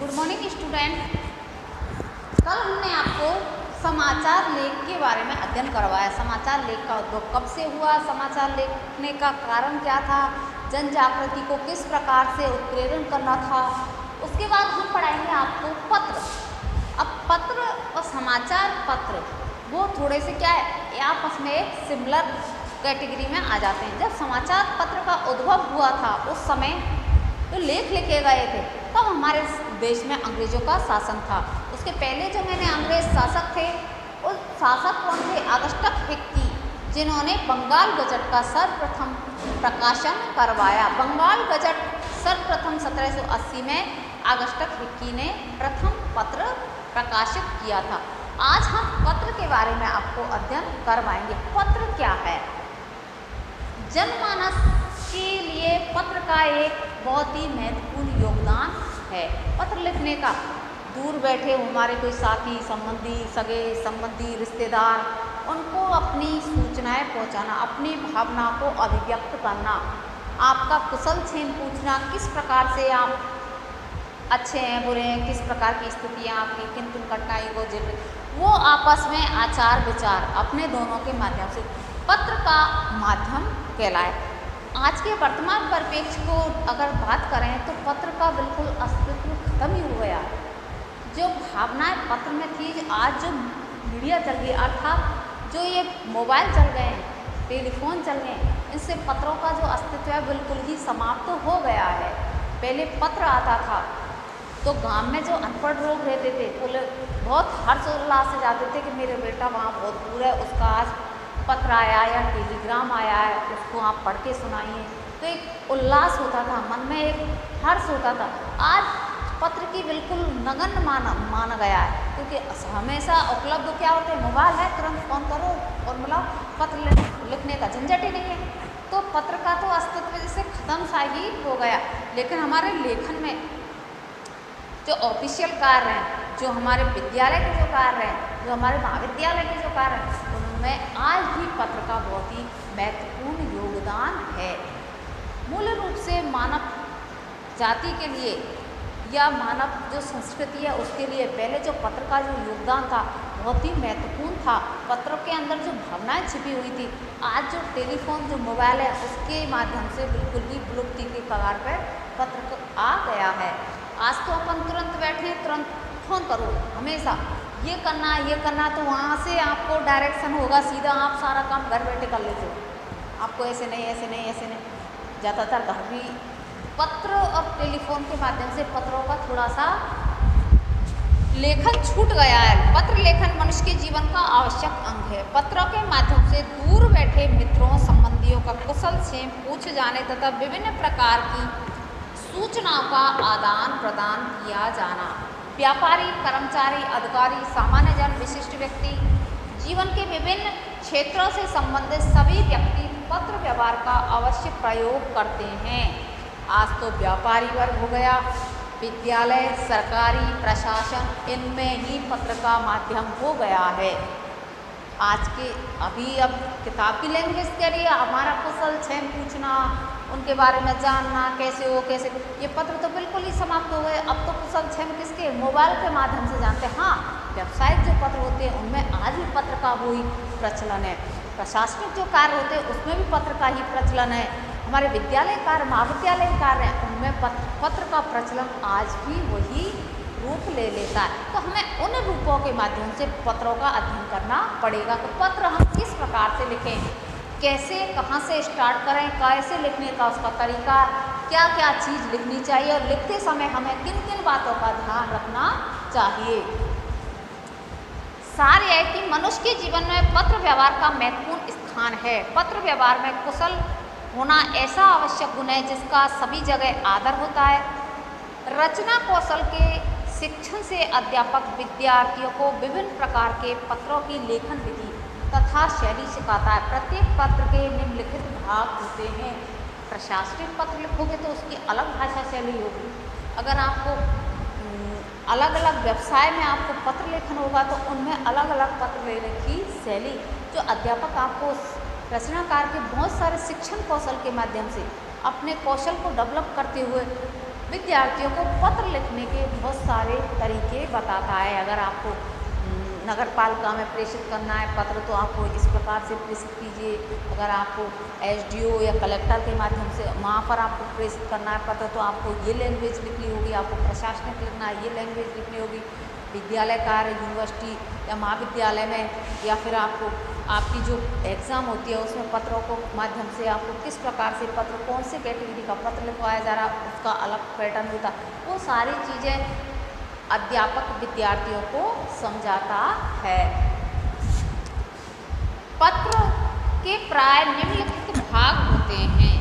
Good morning student. कल हमने आपको समाचार लेख के बारे में अध्ययन करवाया। समाचार लेख का उद्भव कब से हुआ, समाचार लिखने का कारण क्या था, जन जागृति को किस प्रकार से उत्प्रेरण करना था। उसके बाद हम पढ़ाएंगे आपको पत्र। अब पत्र और समाचार पत्र वो थोड़े से क्या है, आपस में एक सिमिलर कैटेगरी में आ जाते हैं। जब समाचार पत्र का उद्भव हुआ था उस समय तो लेख लिखे गए थे, तब हमारे देश में अंग्रेजों का शासन था। उसके पहले जो मैंने अंग्रेज शासक थे, उस शासक कौन थे? ऑगस्टस हिक्की, जिन्होंने बंगाल गजट का सर्वप्रथम प्रकाशन करवाया। बंगाल गजट सर्वप्रथम 1780 में ऑगस्टस हिक्की ने प्रथम पत्र प्रकाशित किया था। आज हम पत्र के बारे में आपको अध्ययन करवाएंगे। पत्र क्या है? जनमानस के लिए पत्र का एक बहुत ही महत्वपूर्ण योगदान है। पत्र लिखने का, दूर बैठे हमारे कोई साथी, संबंधी, सगे संबंधी, रिश्तेदार, उनको अपनी सूचनाएं पहुंचाना, अपनी भावना को अभिव्यक्त करना, आपका कुशल क्षेम पूछना, किस प्रकार से आप अच्छे हैं, बुरे हैं, किस प्रकार की स्थितियाँ आपकी, किन किन घटनाओं को झेल, वो आपस में आचार विचार अपने दोनों के माध्यम से पत्र का माध्यम कहलाए। आज के वर्तमान परिप्रेक्ष्य को अगर बात करें तो पत्र का बिल्कुल अस्तित्व खत्म ही हो गया है। जो भावनाएं पत्र में थी, आज जो मीडिया चल गई, अर्थात जो ये मोबाइल चल गए हैं, टेलीफोन चल गए हैं, इनसे पत्रों का जो अस्तित्व है बिल्कुल ही समाप्त तो हो गया है। पहले पत्र आता था तो गांव में जो अनपढ़ लोग रहते थे वो बहुत हर्षोल्लास से जाते थे कि मेरे बेटा वहाँ बहुत दूर है, उसका आज पत्र आया या टेलीग्राम आया है, उसको आप पढ़ के सुनाइए। तो एक उल्लास होता था, मन में एक हर्ष होता था। आज पत्र की बिल्कुल नगण्य माना गया है, क्योंकि हमेशा उपलब्ध क्या होते हैं, मोबाइल है, तुरंत फ़ोन करो और मिलाओ, पत्र लिखने का झंझट ही नहीं है। तो पत्र का तो अस्तित्व जैसे खत्म सा ही हो गया। लेकिन हमारे लेखन में जो ऑफिशियल कार्य हैं, जो हमारे विद्यालय के जो कार्य हैं, जो हमारे महाविद्यालय के जो कार्य हैं, उनमें आज भी पत्र का बहुत ही महत्वपूर्ण योगदान है। मूल रूप से मानव जाति के लिए या मानव जो संस्कृति है उसके लिए पहले जो पत्र का जो योगदान था बहुत ही महत्वपूर्ण था। पत्रों के अंदर जो भावनाएं छिपी हुई थी, आज जो टेलीफोन, जो मोबाइल है, उसके माध्यम से बिल्कुल ही विलुप्ति के कगार पर पत्र आ गया है। आज तो अपन तुरंत बैठे, तुरंत फ़ोन करो, हमेशा ये करना, तो वहाँ से आपको डायरेक्शन होगा, सीधा आप सारा काम घर बैठे कर लेते हो। आपको ऐसे नहीं, ज़्यादातर घर भी पत्र और टेलीफोन के माध्यम से पत्रों का थोड़ा सा लेखन छूट गया है। पत्र लेखन मनुष्य के जीवन का आवश्यक अंग है। पत्रों के माध्यम से दूर बैठे मित्रों, संबंधियों का कुशल क्षेम पूछे जाने तथा विभिन्न प्रकार की सूचनाओं का आदान प्रदान किया जाना। व्यापारी, कर्मचारी, अधिकारी, सामान्य जन, विशिष्ट व्यक्ति, जीवन के विभिन्न क्षेत्रों से संबंधित सभी व्यक्ति पत्र व्यवहार का अवश्य प्रयोग करते हैं। आज तो व्यापारी वर्ग हो गया, विद्यालय, सरकारी प्रशासन, इनमें ही पत्र का माध्यम हो गया है। आज के अब किताब की लैंग्वेज के लिए हमारा कुशल क्षेम पूछना, उनके बारे में जानना, कैसे हो, कैसे, ये पत्र तो बिल्कुल ही समाप्त हो गए। अब तो कुशल क्षेम किसके, मोबाइल के माध्यम से जानते हैं। हाँ, व्यावसायिक जो पत्र होते हैं उनमें आज भी पत्र का वही प्रचलन है। प्रशासनिक जो कार्य होते हैं उसमें भी पत्र का ही प्रचलन है। हमारे विद्यालय कार्य, महाविद्यालय कार्य हैं, उनमें पत्र का प्रचलन आज भी वही रूप ले लेता है। तो हमें उन रूपों के माध्यम से पत्रों का अध्ययन करना पड़ेगा। तो पत्र हम किस प्रकार से लिखें, कैसे, कहाँ से स्टार्ट करें, कैसे लिखने का उसका तरीका, क्या क्या चीज़ लिखनी चाहिए और लिखते समय हमें किन किन बातों का ध्यान रखना चाहिए। सार यह है कि मनुष्य के जीवन में पत्र व्यवहार का महत्वपूर्ण स्थान है। पत्र व्यवहार में कुशल होना ऐसा आवश्यक गुण है जिसका सभी जगह आदर होता है। रचना कौशल के शिक्षण से अध्यापक विद्यार्थियों को विभिन्न प्रकार के पत्रों की लेखन विधि तथा शैली सिखाता है। प्रत्येक पत्र के निम्नलिखित भाग होते हैं। प्रशासनिक पत्र लिखोगे तो उसकी अलग भाषा शैली होगी। अगर आपको अलग अलग व्यवसाय में आपको पत्र लेखन होगा तो उनमें अलग अलग पत्र लेने की शैली, जो अध्यापक आपको रचनाकार के बहुत सारे शिक्षण कौशल के माध्यम से अपने कौशल को डेवलप करते हुए विद्यार्थियों को पत्र लिखने के बहुत सारे तरीके बताता है। अगर आपको नगर पालिका में प्रेषित करना है पत्र तो आपको इस प्रकार से प्रेषित कीजिए। अगर आपको एसडीओ या कलेक्टर के माध्यम से वहाँ पर आपको प्रेषित करना है पत्र तो आपको ये लैंग्वेज लिखनी होगी। आपको प्रशासनिक लिखना है ये लैंग्वेज लिखनी होगी। विद्यालय कार्य यूनिवर्सिटी या महाविद्यालय में या फिर आपको आपकी जो एग्ज़ाम होती है उसमें पत्रों को माध्यम से आपको किस प्रकार से पत्र कौन से कैटेगरी का पत्र लिखवाया जा रहा है उसका अलग पैटर्न होता है। वो सारी चीज़ें अध्यापक विद्यार्थियों को समझाता है। पत्र के प्राय निम्नलिखित भाग होते हैं।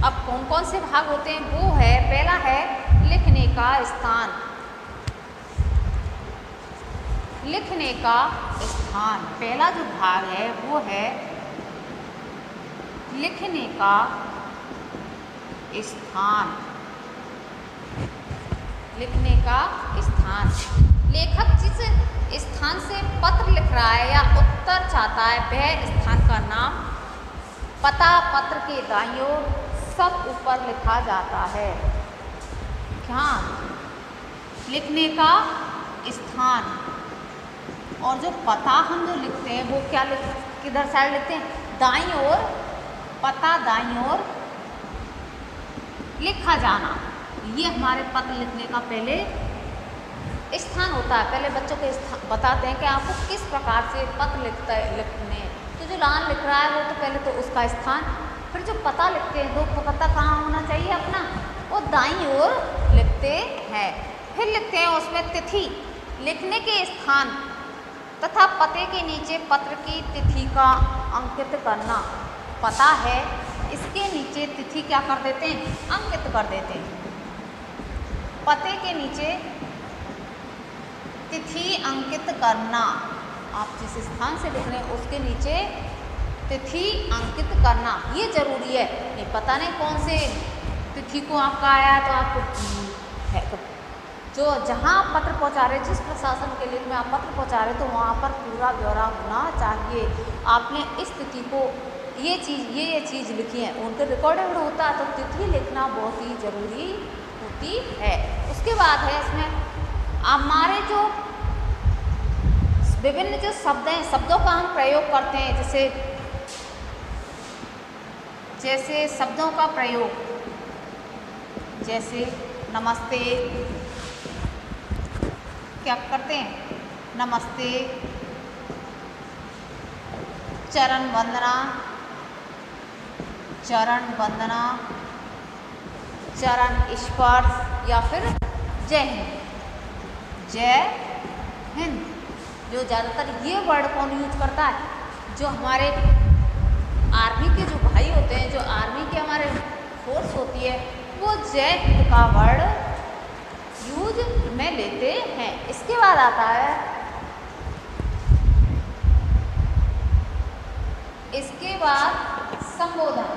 अब कौन कौन से भाग होते हैं वो है, पहला है लिखने का स्थान। लिखने का स्थान पहला जो भाग है वो है लिखने का स्थान। लिखने का स्थान, लेखक जिस स्थान से पत्र लिख रहा है या उत्तर चाहता है वह स्थान का नाम, पता पत्र के दाईं ओर सब ऊपर लिखा जाता है। क्या लिखने का स्थान और जो पता हम जो लिखते हैं वो क्या किधर साइड लिखते हैं, दाईं ओर, पता दाईं ओर लिखा जाना। ये हमारे पत्र लिखने का पहले स्थान होता है। पहले बच्चों को बताते हैं कि आपको किस प्रकार से पत्र लिखने। तो जो लान लिख रहा है वो तो पहले तो उसका स्थान, फिर जो पता लिखते हैं तो पता कहाँ होना चाहिए अपना, वो दाईं ओर लिखते हैं। फिर लिखते हैं उसमें तिथि, लिखने के स्थान तथा पते के नीचे पत्र की तिथि का अंकित करना। पता है इसके नीचे तिथि क्या कर देते हैं, अंकित कर देते हैं। पते के नीचे तिथि अंकित करना, आप जिस स्थान से लिख रहे हैं उसके नीचे तिथि अंकित करना ये जरूरी है। नहीं पता नहीं कौन से तिथि को आपका आया तो आपको जो जहाँ आप पत्र पहुँचा रहे, जिस प्रशासन के लिए में आप पत्र पहुँचा रहे तो वहाँ पर पूरा ब्यौरा होना चाहिए। आपने इस तिथि को ये चीज़ लिखी है, उनके रिकॉर्डेड होता है तो तिथि लिखना बहुत ही ज़रूरी होती है। उसके बाद है इसमें हमारे जो विभिन्न जो शब्द हैं, शब्दों का हम प्रयोग करते हैं, जैसे शब्दों का प्रयोग, जैसे नमस्ते, क्या करते हैं, नमस्ते, चरण वंदना, चरण स्पर्श या फिर जय हिंद, जय हिंद। जो ज़्यादातर ये वर्ड कौन यूज करता है, जो हमारे आर्मी के जो भाई होते हैं, जो आर्मी के हमारे फोर्स होती है, वो जय हिंद का वर्ड यूज में लेते हैं। इसके बाद आता है, इसके बाद संबोधन।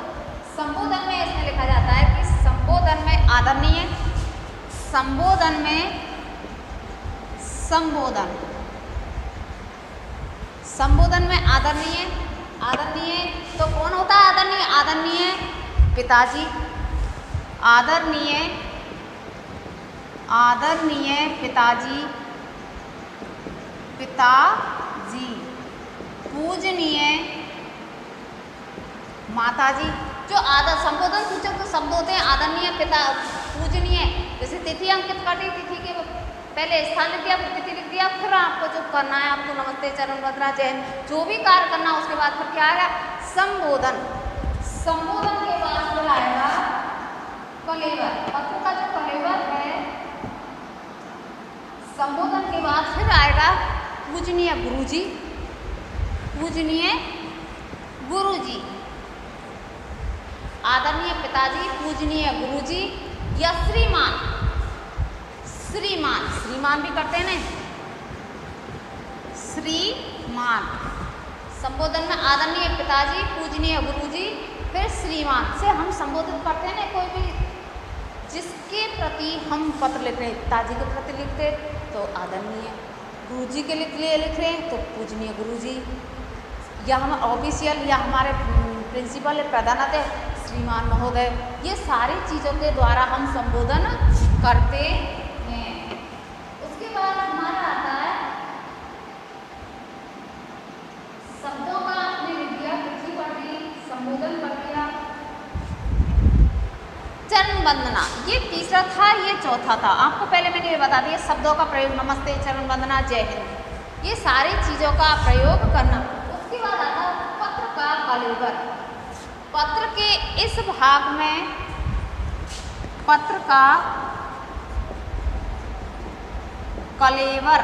संबोधन में इसमें लिखा जाता है कि संबोधन में आदरणीय, संबोधन में संबोधन में आदरणीय, आदरणीय तो कौन होता है आदरणीय, आदरणीय पिताजी, आदरणीय पिताजी, पूजनीय माताजी। जो आदर संबोधन सूचक जो शब्द होते हैं, आदरणीय, पिता, पूजनीय, जैसे तिथि अंकित करनी, तिथि के पहले स्थान लिख दिया, फिर तिथि लिख दिया, फिर आपको जो करना है, आपको नमस्ते, चरण वंदना, जय हिंद, जो भी कार्य करना उसके बाद फिर क्या आएगा, संबोधन। संबोधन के बाद फिर आएगा कलेवर। पत्र का जो कलेवर है, संबोधन के बाद फिर आएगा पूजनीय गुरुजी, पूजनीय गुरुजी, आदरणीय पिताजी, पूजनीय गुरुजी या श्रीमान, श्रीमान, श्रीमान भी करते हैं ना, श्रीमान। संबोधन में आदरणीय पिताजी, पूजनीय गुरुजी, फिर श्रीमान से हम संबोधित करते हैं ना कोई भी जिसके प्रति हम पत्र लिख रहे हैं। पिताजी के प्रति लिखते तो आदरणीय, गुरुजी के लिए लिख रहे हैं तो पूजनीय गुरुजी, या हम ऑफिशियल या हमारे प्रिंसिपल प्रधानाध्यापक श्रीमान महोदय, ये सारी चीज़ों के द्वारा हम संबोधन करते हैं। उसके बाद हमारा आता है शब्दों का आपने लिख दिया, तिथि पढ़ दी, संबोधन पढ़ दिया, चरण वंदना ये तीसरा था, ये चौथा था। आपको पहले मैंने ये बता दिया शब्दों का प्रयोग, नमस्ते, चरण वंदना, जय हिंद, ये सारी चीज़ों का प्रयोग करना। उसके बाद आता है पत्र का कलेवर। पत्र के इस भाग में पत्र का कलेवर,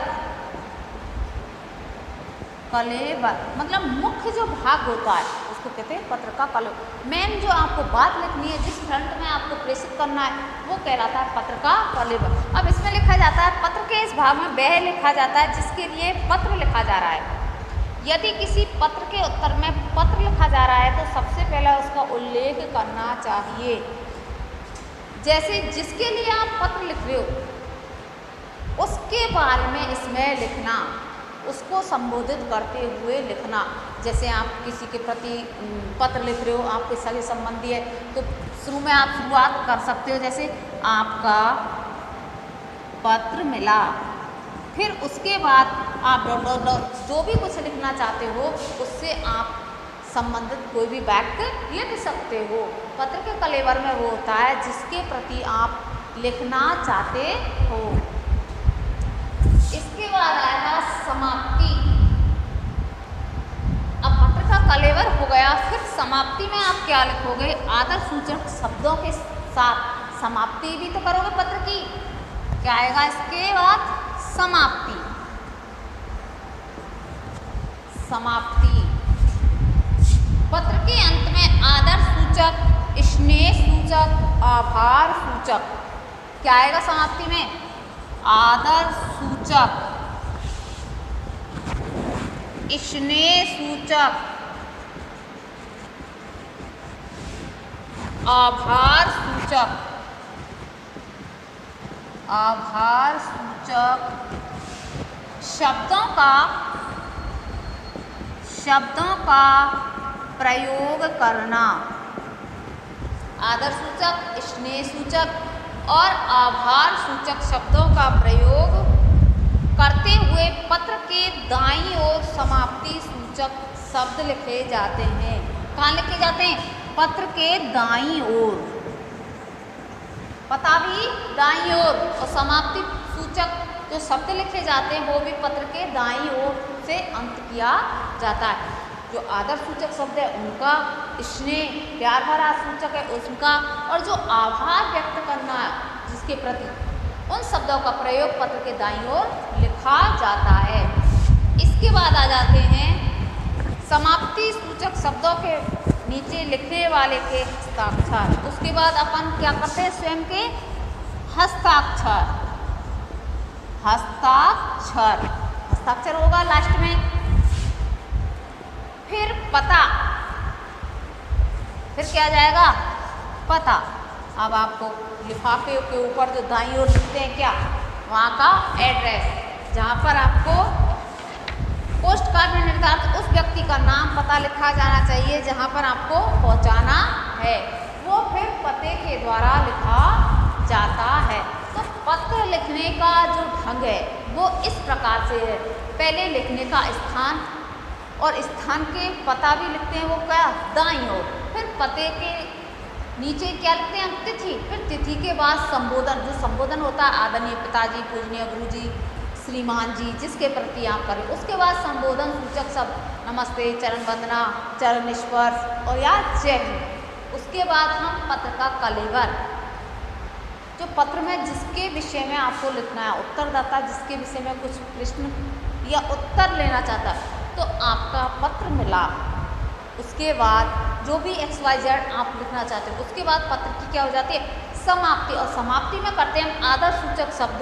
कलेवर मतलब मुख्य जो भाग होता है उसको कहते हैं पत्र का कलेवर। मेन जो आपको बात लिखनी है, जिस फ्रंट में आपको प्रेषित करना है, वो कहलाता है पत्र का कलेवर। अब इसमें लिखा जाता है, पत्र के इस भाग में वह लिखा जाता है जिसके लिए पत्र लिखा जा रहा है। यदि किसी पत्र के उत्तर में पत्र लिखा जा रहा है तो सबसे पहले उसका उल्लेख करना चाहिए। जैसे जिसके लिए आप पत्र लिख रहे हो उसके बारे में इसमें लिखना, उसको संबोधित करते हुए लिखना। जैसे आप किसी के प्रति पत्र लिख रहे हो, आपके सगे संबंधी है, तो शुरू में आप शुरुआत कर सकते हो, जैसे आपका पत्र मिला, फिर उसके बाद आप डॉट डॉट डॉट जो भी कुछ लिखना चाहते हो उससे आप संबंधित कोई भी वाक्य लिख सकते हो। पत्र के कलेवर में वो होता है जिसके प्रति आप लिखना चाहते हो। इसके बाद आएगा समाप्ति। अब पत्र का कलेवर हो गया, फिर समाप्ति में आप क्या लिखोगे? आदर सूचक शब्दों के साथ समाप्ति भी तो करोगे पत्र की। क्या आएगा इसके बाद? समाप्ति। समाप्ति पत्र के अंत में आदर सूचक, स्नेह सूचक, आभार सूचक। क्या आएगा समाप्ति में? आदर सूचक, स्नेह सूचक, आभार सूचक, आभार सूचक शब्दों का प्रयोग करना। आदर सूचक, स्नेह सूचक और आभार सूचक शब्दों का प्रयोग करते हुए पत्र के दाईं ओर समाप्ति सूचक शब्द लिखे जाते हैं। कहाँ लिखे जाते हैं? पत्र के दाईं ओर, पता भी दाईं ओर, और समाप्ति सूचक जो शब्द लिखे जाते हैं वो भी पत्र के दाईं ओर से अंत किया जाता है। जो आदर सूचक शब्द है उनका, स्नेह प्यार भरा सूचक है उसका, और जो आभार व्यक्त करना है जिसके प्रति, उन शब्दों का प्रयोग पत्र के दाईं ओर लिखा जाता है। इसके बाद आ जाते हैं समाप्ति सूचक शब्दों के नीचे लिखने वाले के हस्ताक्षर। उसके बाद अपन क्या करते हैं? स्वयं के हस्ताक्षर। हस्ताक्षर, हस्ताक्षर होगा लास्ट में। फिर पता, फिर क्या जाएगा? पता। अब आपको लिफाफे के ऊपर जो दाईं ओर लिखते हैं क्या, वहाँ का एड्रेस, जहाँ पर आपको पोस्ट कार्ड में निर्धारित उस व्यक्ति का नाम पता लिखा जाना चाहिए जहाँ पर आपको पहुँचाना है, वो फिर पते के द्वारा लिखा जाता है। तो पत्र लिखने का जो ढंग है वो इस प्रकार से है। पहले लिखने का स्थान, और स्थान के पता भी लिखते हैं वो क्या, दाईं ओर। फिर पते के नीचे क्या लिखते हैं? तिथि। फिर तिथि के बाद संबोधन, जो संबोधन होता है आदरणीय पिताजी, पूजनीय गुरुजी, श्रीमान जी, जिसके प्रति आप करें। उसके बाद संबोधन सूचक शब्द नमस्ते, चरण वंदना, चरण स्पर्श और या जय हिंद। उसके बाद हम पत्र का कलेवर, जो पत्र में जिसके विषय में आपको लिखना है, उत्तरदाता जिसके विषय में कुछ प्रश्न या उत्तर लेना चाहता है, तो आपका पत्र मिला। उसके बाद जो भी XYZ आप लिखना चाहते हो, उसके बाद पत्र की क्या हो जाती है? समाप्ति। और समाप्ति में करते हैं हम आदर सूचक शब्द,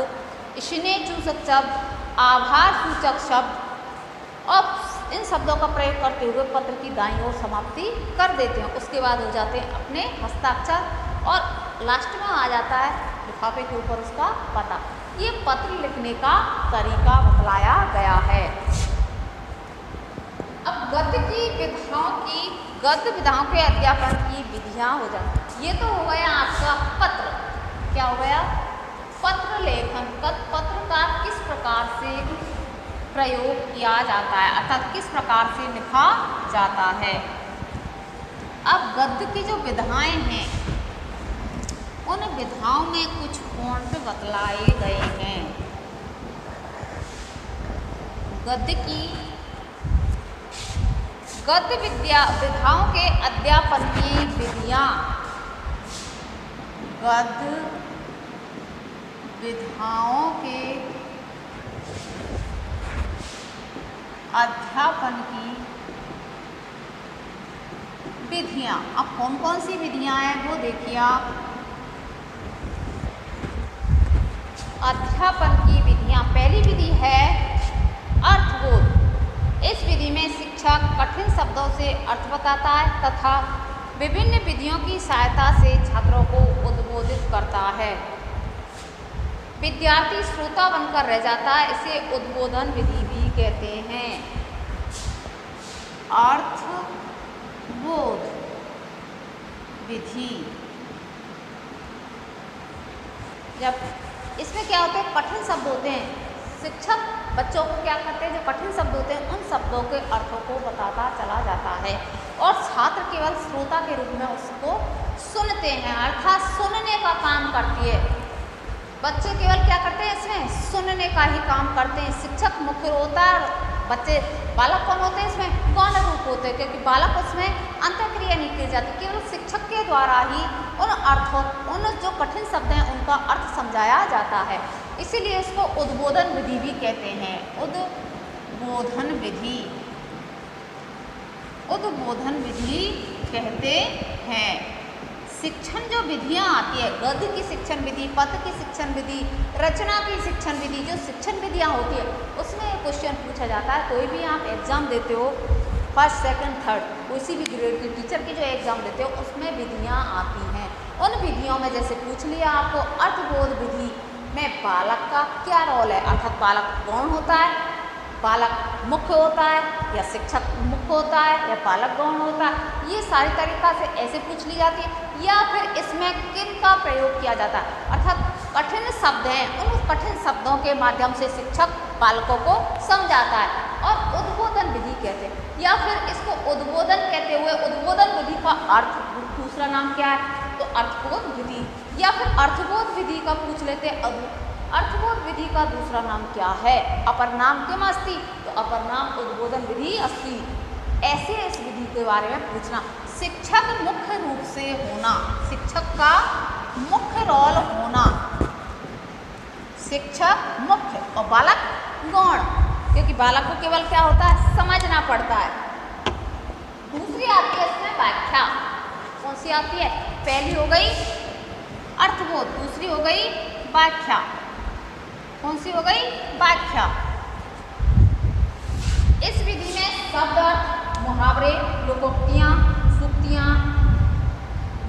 स्नेह सूचक शब्द, आभार सूचक शब्द, और इन शब्दों का प्रयोग करते हुए पत्र की दाईं ओर समाप्ति कर देते हैं। उसके बाद हो जाते हैं अपने हस्ताक्षर, और लास्ट में आ जाता है लिफाफे के ऊपर उसका पता। ये पत्र लिखने का तरीका बतलाया गया है। अब गद्य विधाओं के अध्यापन की विधियाँ हो जाती। ये तो हो गया आपका पत्र। क्या हो गया? पत्र लेखन, पत्र का किस प्रकार से प्रयोग किया जाता है, अर्थात किस प्रकार से लिखा जाता है। अब गद्य की जो विधाएं हैं उन विधाओं में कुछ फ़ॉन्ट बतलाए गए हैं। गद्य विधाओं के अध्यापन की विधियाँ, गद्य विधाओं के अध्यापन की विधियाँ। अब कौन कौन सी विधियाँ हैं वो देखिए आप। अध्यापन की विधियाँ, पहली विधि है अर्थबोध। इस विधि में शिक्षक कठिन शब्दों से अर्थ बताता है तथा विभिन्न विधियों की सहायता से छात्रों को उद्बोधित करता है। विद्यार्थी श्रोता बनकर रह जाता है, इसे उद्बोधन विधि भी कहते हैं। अर्थबोध विधि, जब इसमें क्या होते हैं, कठिन शब्द होते हैं, शिक्षक बच्चों को क्या करते हैं, जो कठिन शब्द होते हैं उन शब्दों के अर्थों को बताता चला जाता है और छात्र केवल श्रोता के रूप में उसको सुनते हैं, अर्थात सुनने का काम करती है। बच्चे केवल क्या करते हैं, इसमें सुनने का ही काम करते हैं। शिक्षक मुख्य होता है, बच्चे बालक कौन होते हैं, इसमें गौण रूप होते हैं, क्योंकि बालक उसमें अंतःक्रिया नहीं की जाती, केवल शिक्षक के द्वारा ही उन अर्थों, उन जो कठिन शब्द हैं उनका अर्थ समझाया जाता है। इसीलिए इसको उद्बोधन विधि भी कहते हैं। उद्बोधन विधि, उद्बोधन विधि कहते हैं। शिक्षण जो विधियाँ आती है, गद्य की शिक्षण विधि, पद्य की शिक्षण विधि, रचना की शिक्षण विधि, जो शिक्षण विधियाँ होती है उसमें क्वेश्चन पूछा जाता है। कोई भी आप एग्जाम देते हो, फर्स्ट सेकंड थर्ड, किसी भी ग्रेड की टीचर की जो एग्जाम देते हो उसमें विधियाँ आती हैं। उन विधियों में जैसे पूछ लिया आपको, अर्थबोध विधि में बालक का क्या रोल है, अर्थात बालक कौन होता है, बालक मुख्य होता है या शिक्षक मुख्य होता है या बालक गौण होता है, ये सारी तरीका से ऐसे पूछ ली जाती है। या फिर इसमें किन का प्रयोग किया जाता है, अर्थात कठिन शब्द हैं, उन कठिन शब्दों के माध्यम से शिक्षक बालकों को समझाता है और उद्बोधन विधि कहते हैं। या फिर इसको उद्बोधन कहते हुए उद्बोधन विधि का अर्थ दूसरा नाम क्या है, तो अर्थबोध विधि। या फिर अर्थबोध विधि का पूछ लेते हैं, अर्थबोध विधि का दूसरा नाम क्या है, अपर नाम किम अस्ति, तो अपर नाम उद्बोधन विधि अस्ति। ऐसे इस विधि के बारे में पूछना। शिक्षक मुख्य रूप से होना, शिक्षक का मुख्य रोल होना, शिक्षक मुख्य और बालक गौण, क्योंकि बालक को केवल क्या होता है, समझना पड़ता है। दूसरी आती है इसमें व्याख्या। कौन सी आती है, पहली हो गई अर्थबोध, दूसरी हो गई व्याख्या। कौन सी हो गई, व्याख्या। इस विधि में शब्द अर्थ, मुहावरे, लोकोक्तियाँ, सूक्तियाँ,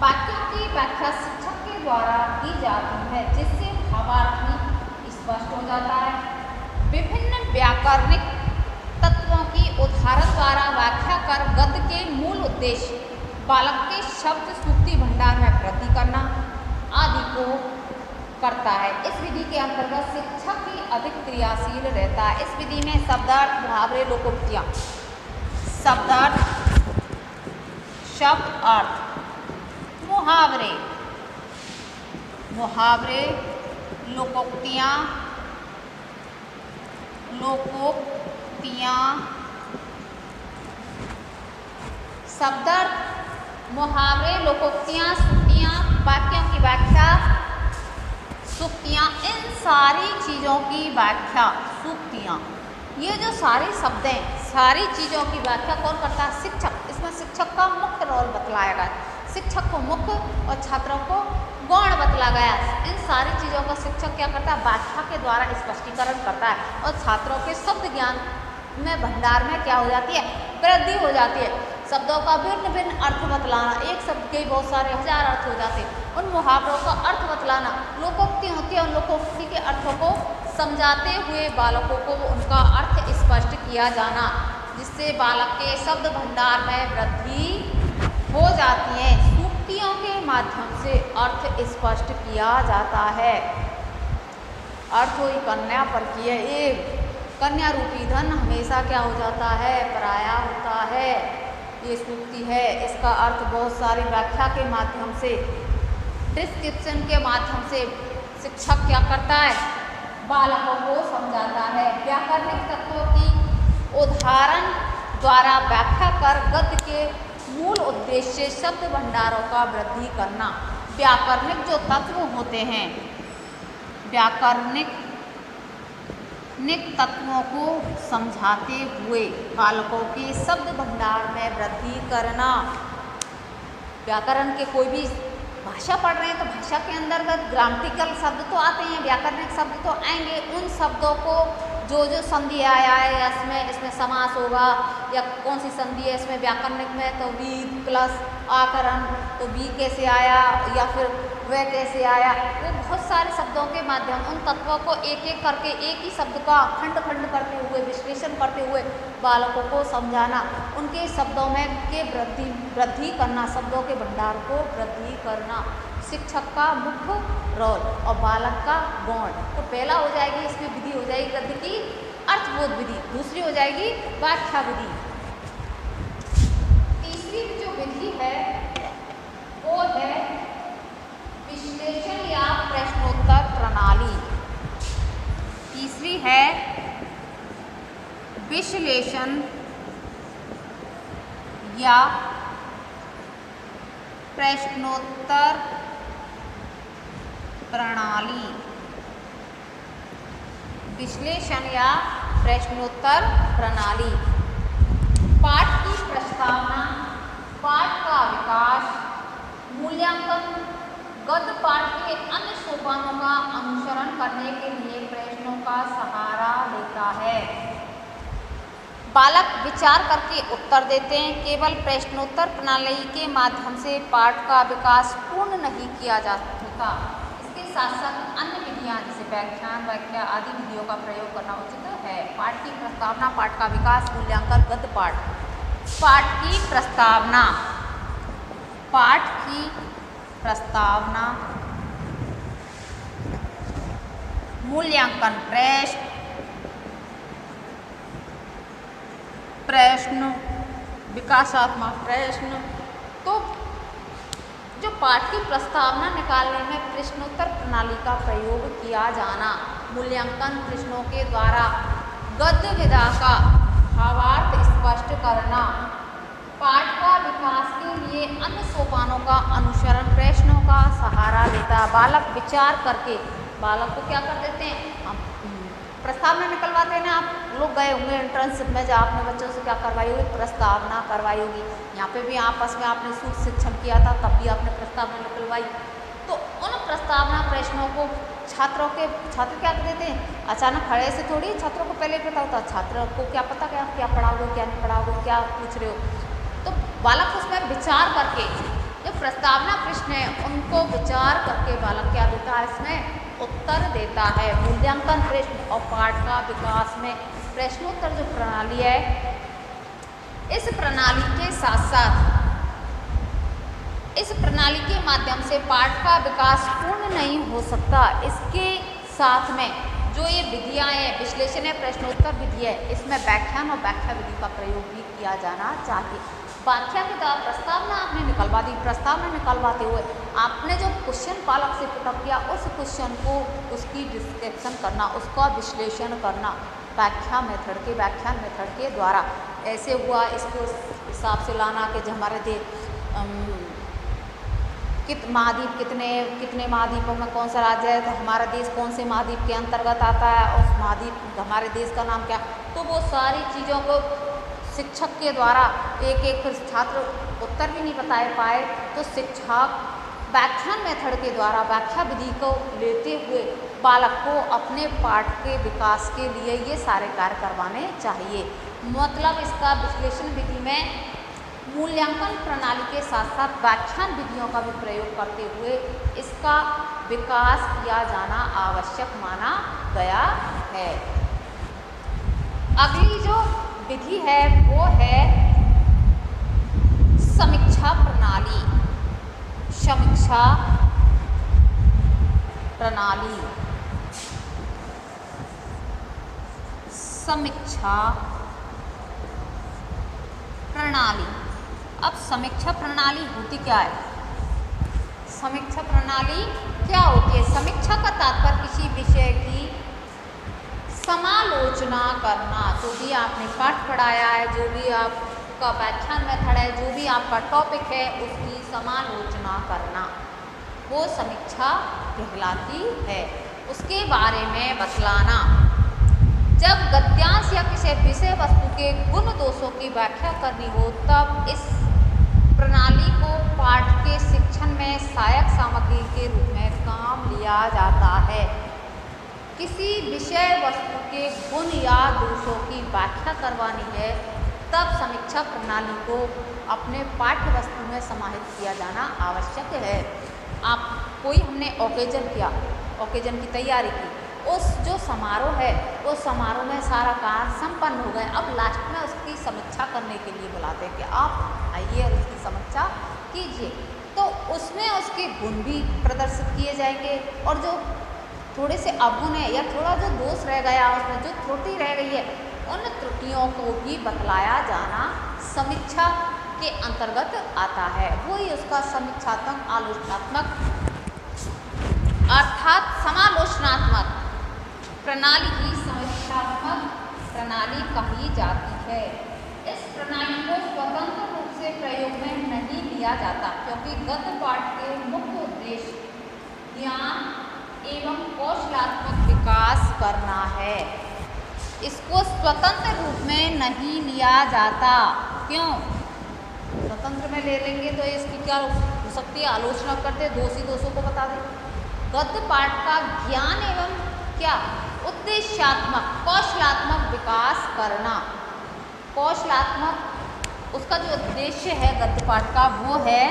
वाक्यों की व्याख्या शिक्षक के द्वारा की जाती है, जिससे भावार्थ भी स्पष्ट हो जाता है। विभिन्न व्याकरणिक तत्वों की उदाहरण द्वारा व्याख्या कर गद्य के मूल उद्देश्य बालक के शब्द सूक्ति भंडार में वृद्धि करना आदि को करता है। इस विधि के अंतर्गत शिक्षक ही अधिक क्रियाशील रहता है। इस विधि में शब्दार्थ, मुहावरे, लोकोक्तियाँ, शब्दार्थ, शब्द अर्थ, मुहावरे, मुहावरे, लोकोक्तियाँ, लोकोक्तियाँ, शब्दार्थ, मुहावरे, लोकोक्तियाँ, सूक्तियाँ, वाक्यों की व्याख्या, सूक्तियाँ, इन सारी चीज़ों की व्याख्या, सूक्तियाँ, ये जो सारे शब्द हैं, सारी चीज़ों की व्याख्या कौन करता है, शिक्षक। इसमें शिक्षक का मुख्य रोल बतलाया गया, शिक्षक को मुख्य और छात्रों को गौण बतला गया। इन सारी चीज़ों का शिक्षक क्या करता है, व्याख्या के द्वारा स्पष्टीकरण करता है और छात्रों के शब्द ज्ञान में भंडार में क्या हो जाती है, वृद्धि हो जाती है। शब्दों का भिन्न भिन्न अर्थ बतलाना, एक शब्द के बहुत सारे हजार अर्थ हो जाते हैं, उन मुहावरों का अर्थ बतलाना, लोकोक्ति होती है, उन लोकोक्ति के अर्थों को समझाते हुए बालकों को उनका अर्थ स्पष्ट किया जाना, जिससे बालक के शब्द भंडार में वृद्धि हो जाती है। सूक्तियों के माध्यम से अर्थ स्पष्ट किया जाता है। अर्थ हुई कन्या पर किए एक, कन्या रूपी धन हमेशा क्या हो जाता है, पराया होता है। ये सूक्ति है। इसका अर्थ बहुत सारी व्याख्या के माध्यम से, डिस्क्रिप्शन के माध्यम से शिक्षक क्या करता है, बालकों को समझाता है। व्याकरणिक तत्वों की उदाहरण द्वारा व्याख्या कर गद्य के मूल उद्देश्य शब्द भंडारों का वृद्धि करना। व्याकरणिक जो तत्व होते हैं, व्याकरणिक तत्वों को समझाते हुए बालकों के शब्द भंडार में वृद्धि करना। व्याकरण के कोई भी भाषा पढ़ रहे हैं तो भाषा के अंतर्गत ग्रामेटिकल शब्द तो आते हैं, व्याकरणिक शब्द तो आएंगे। उन शब्दों को जो संधि आया है या इसमें समास होगा या कौन सी संधि है इसमें व्याकरणिक में, तो वी प्लस आकरण, तो वी कैसे आया या फिर वह कैसे आया, वो बहुत सारे शब्दों के माध्यम उन तत्वों को एक एक करके एक ही शब्द का खंड खंड करते हुए विश्लेषण करते हुए बालकों को समझाना, उनके शब्दों में के वृद्धि करना, शब्दों के भंडार को वृद्धि करना शिक्षक का मुख्य रोल और बालक का गौण। तो पहला हो जाएगी इसमें विधि हो जाएगी गद्य की अर्थबोध विधि, दूसरी हो जाएगी व्याख्या विधि। तीसरी जो विधि है वो है विश्लेषण या प्रश्नोत्तर प्रणाली। तीसरी है विश्लेषण या प्रश्नोत्तर प्रणाली। विश्लेषण या प्रश्नोत्तर प्रणाली। पाठ की प्रस्तावना, पाठ का विकास, मूल्यांकन गद्य पाठ के अन्य सोपानों का अनुसरण करने के लिए प्रश्नों का सहारा लेता है। बालक विचार करके उत्तर देते हैं। केवल प्रश्नोत्तर प्रणाली के माध्यम से पाठ का विकास पूर्ण नहीं किया जा सकता। इसके साथ साथ अन्य विधियां जैसे व्याख्यान, व्याख्या आदि विधियों का प्रयोग करना उचित है। पाठ की प्रस्तावना, पाठ का विकास, मूल्यांकन गद्य पाठ। पाठ की प्रस्तावना, पाठ की प्रस्तावना, मूल्यांकन प्रश्न, विकासात्मक प्रश्न। तो जो पाठ की प्रस्तावना निकालने में प्रश्नोत्तर प्रणाली का प्रयोग किया जाना, मूल्यांकन प्रश्नों के द्वारा गद्य विधा का भावार्थ स्पष्ट करना, पाठ का विकास के लिए अन्य सोपानों का अनुसरण प्रश्नों का सहारा लेता। बालक विचार करके, बालक को क्या कर देते हैं, हम प्रस्तावना निकलवाते हैं ना। आप लोग गए होंगे इंटर्नशिप में, जब आपने बच्चों से क्या करवाई होगी, प्रस्तावना करवाई होगी। यहाँ पे भी आपस में आपने सूक्ष्म शिक्षण किया था, तब भी आपने प्रस्तावना निकलवाई। तो उन प्रस्तावना प्रश्नों को छात्र क्या देते हैं, अचानक खड़े से थोड़ी छात्रों को पहले पता होता, छात्र को क्या पता क्या पढ़ाओगे क्या नहीं पढ़ाओगे, क्या पूछ रहे हो। तो बालक उसमें विचार करके, जो प्रस्तावना प्रश्न है उनको विचार करके बालक क्या देता है, इसमें उत्तर देता है। मूल्यांकन प्रश्न और पाठ का विकास में प्रश्नोत्तर जो प्रणाली है, इस प्रणाली के साथ साथ, इस प्रणाली के माध्यम से पाठ का विकास पूर्ण नहीं हो सकता। इसके साथ में जो ये विधियाँ हैं, विश्लेषण है, प्रश्नोत्तर विधि है, इसमें व्याख्यान और व्याख्या विधि का प्रयोग भी किया जाना चाहिए। व्याख्या के द्वारा प्रस्तावना आपने निकलवा दी, प्रस्तावना निकलवाते हुए आपने जो क्वेश्चन बालक से पुटअप किया, उस क्वेश्चन को, उसकी डिस्क्रिप्शन करना, उसका विश्लेषण करना व्याख्यान मेथड के द्वारा। ऐसे हुआ, इसको हिसाब से लाना कि हमारे महाद्वीप कितने महाद्वीपों में कौन सा राज्य है, तो हमारा देश कौन से महाद्वीप के अंतर्गत आता है, उस महाद्वीप हमारे देश का नाम क्या। तो वो सारी चीज़ों को शिक्षक के द्वारा एक फिर छात्र उत्तर भी नहीं बता पाए, तो शिक्षक व्याख्यान मेथड के द्वारा व्याख्या विधि को लेते हुए बालक को अपने पाठ के विकास के लिए ये सारे कार्य करवाने चाहिए। मतलब इसका विश्लेषण विधि में मूल्यांकन प्रणाली के साथ साथ व्याख्यान विधियों का भी प्रयोग करते हुए इसका विकास किया जाना आवश्यक माना गया है। अगली जो विधि है वो है समीक्षा प्रणाली। समीक्षा प्रणाली समीक्षा प्रणाली। अब समीक्षा प्रणाली होती क्या है? समीक्षा प्रणाली क्या होती है? समीक्षा का तात्पर्य किसी विषय की समालोचना करना। जो भी आपने पाठ पढ़ाया है, जो भी आपका व्याख्यान मेथड है, जो भी आपका टॉपिक है, उसकी समालोचना करना, वो समीक्षा कहलाती है। उसके बारे में बतलाना। जब गद्यांश या किसी विषय वस्तु के गुण दोषों की व्याख्या करनी हो, तब इस प्रणाली को पाठ के शिक्षण में सहायक सामग्री के रूप में काम लिया जाता है। किसी विषय वस्तु के गुण या दोषों की व्याख्या करवानी है, तब समीक्षा प्रणाली को अपने पाठ्य वस्तु में समाहित किया जाना आवश्यक है। आप कोई हमने ओकेजन किया, ओकेजन की तैयारी की, उस जो समारोह है, उस समारोह में सारा कार्य संपन्न हो गए। अब लास्ट में उसकी समीक्षा करने के लिए बुलाते हैं कि आप आइए और उसकी समीक्षा कीजिए। तो उसमें उसके गुण भी प्रदर्शित किए जाएंगे और जो थोड़े से अवगुण है या थोड़ा जो दोष रह गया, उसमें जो त्रुटि रह गई है, उन त्रुटियों को भी बतलाया जाना समीक्षा के अंतर्गत आता है। वही उसका समीक्षात्मक आलोचनात्मक अर्थात समालोचनात्मक प्रणाली ही समीक्षात्मक प्रणाली कही जाती है। इस प्रणाली को स्वतंत्र रूप से प्रयोग में नहीं लिया जाता, क्योंकि गद्य पाठ के मुख्य उद्देश्य ज्ञान एवं कौशलात्मक विकास करना है। इसको स्वतंत्र रूप में नहीं लिया जाता। क्यों? स्वतंत्र में ले लेंगे तो इसकी क्या हो सकती है? आलोचना करते दोषी दोषों को बता दें। गद्य पाठ का ज्ञान एवं क्या उद्देश्यात्मक कौशलात्मक विकास करना। कौशलात्मक उसका जो उद्देश्य है गद्य पाठ का, वो है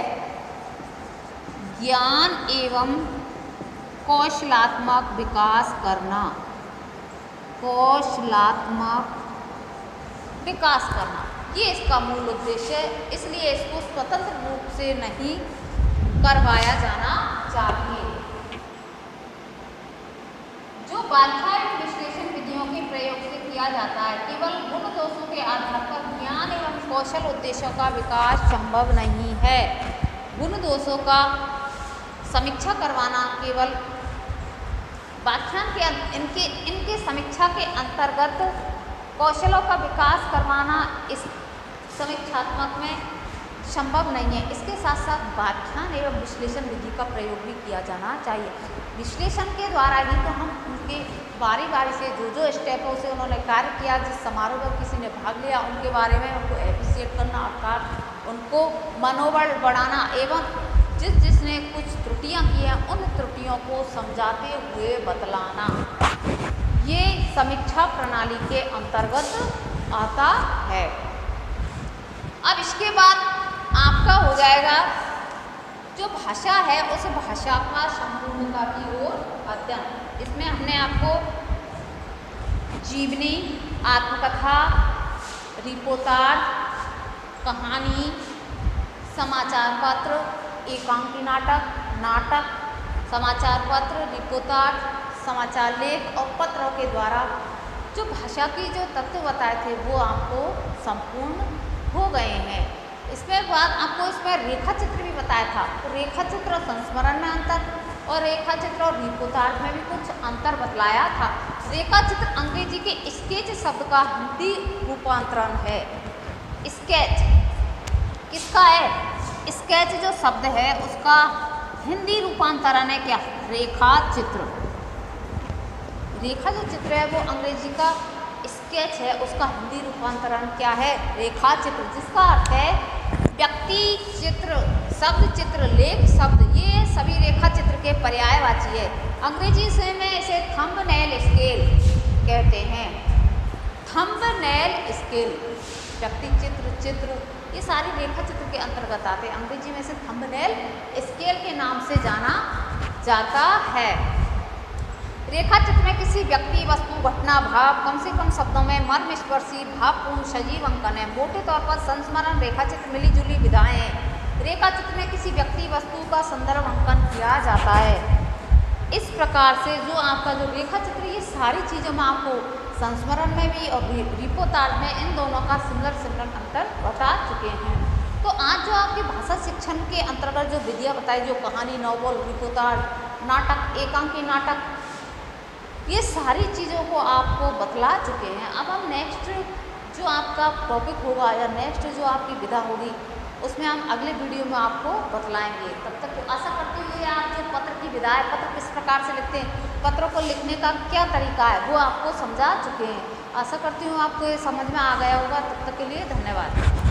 ज्ञान एवं कौशलात्मक विकास करना। कौशलात्मक विकास करना, ये इसका मूल उद्देश्य है। इसलिए इसको स्वतंत्र रूप से नहीं करवाया जाना चाहिए। जो व्याख्या एवं विश्लेषण विधियों के प्रयोग से किया जाता है, केवल गुण दोषों के आधार पर ज्ञान एवं कौशल उद्देश्यों का विकास संभव नहीं है। गुण दोषों का समीक्षा करवाना केवल व्याख्यान के इनके समीक्षा के अंतर्गत कौशलों का विकास करवाना इस समीक्षात्मक में संभव नहीं है। इसके साथ साथ व्याख्यान एवं विश्लेषण विधि का प्रयोग भी किया जाना चाहिए। विश्लेषण के द्वारा ही तो हम उनके बारी बारी से जो स्टेपों से उन्होंने कार्य किया, जिस समारोह में किसी ने भाग लिया, उनके बारे में उनको एप्रिशिएट करना, अर्थात उनको मनोबल बढ़ाना एवं जिसने कुछ त्रुटियां की हैं, उन त्रुटियों को समझाते हुए बतलाना, ये समीक्षा प्रणाली के अंतर्गत आता है। अब इसके बाद आपका हो जाएगा जो भाषा है, उस भाषा का संपूर्णता की ओर अध्ययन। इसमें हमने आपको जीवनी, आत्मकथा, रिपोर्टाज, कहानी, समाचार पत्र, एकांकी नाटक, नाटक, समाचार पत्र, रिपोर्टाज, समाचार लेख और पत्रों के द्वारा जो भाषा की जो तत्व बताए थे, वो आपको संपूर्ण हो गए हैं। इसमें बाद आपको इसमें रेखा चित्र भी बताया था। तो रेखा चित्र और संस्मरण में अंतर, और रेखा चित्र और रिपोर्टाज में भी कुछ अंतर बतलाया था। रेखा चित्र अंग्रेजी के स्केच शब्द का हिंदी रूपांतरण है। स्केच किसका है? स्केच जो शब्द है उसका हिंदी रूपांतरण है क्या? रेखा चित्र। रेखा जो चित्र है वो अंग्रेजी का स्केच है, उसका हिंदी रूपांतरण क्या है? रेखा चित्र, जिसका अर्थ है व्यक्ति चित्र, शब्द चित्र, लेख शब्द, ये सभी रेखा चित्र के पर्यायवाची है। अंग्रेजी से में इसे थंबनेल स्केल कहते हैं। थंबनेल स्केल, व्यक्ति चित्र, चित्र, ये सारी रेखा चित्र के अंतर्गत आते हैं। अंग्रेजी में इसे थंबनेल स्केल के नाम से जाना जाता है। रेखा चित्र में किसी व्यक्ति, वस्तु, घटना, भाव, कम से कम शब्दों में मर्मस्पर्शी, भावपूर्ण, सजीव अंकन है। मोटे तौर पर संस्मरण, रेखा चित्र मिली जुली विधाएं हैं। रेखा चित्र में किसी व्यक्ति, वस्तु का संदर्भ अंकन किया जाता है। इस प्रकार से जो आपका जो रेखा चित्र, ये सारी चीज़ों में आपको संस्मरण में भी और रिपोताज में इन दोनों का सिमिलर अंतर बता चुके हैं। तो आज जो आपकी भाषा शिक्षण के अंतर्गत जो विधियाँ बताई, जो कहानी, नॉवल, रिपोताज, नाटक, एकांकी नाटक, ये सारी चीज़ों को आपको बतला चुके हैं। अब हम नेक्स्ट जो आपका टॉपिक होगा या नेक्स्ट जो आपकी विधा होगी, उसमें हम अगले वीडियो में आपको बतलाएंगे। तब तक आशा करते हुए आप जो पत्र की विधा है, पत्र किस प्रकार से लिखते हैं, पत्रों को लिखने का क्या तरीका है, वो आपको समझा चुके हैं। आशा करती हूँ आपको ये समझ में आ गया होगा। तब तक के लिए धन्यवाद।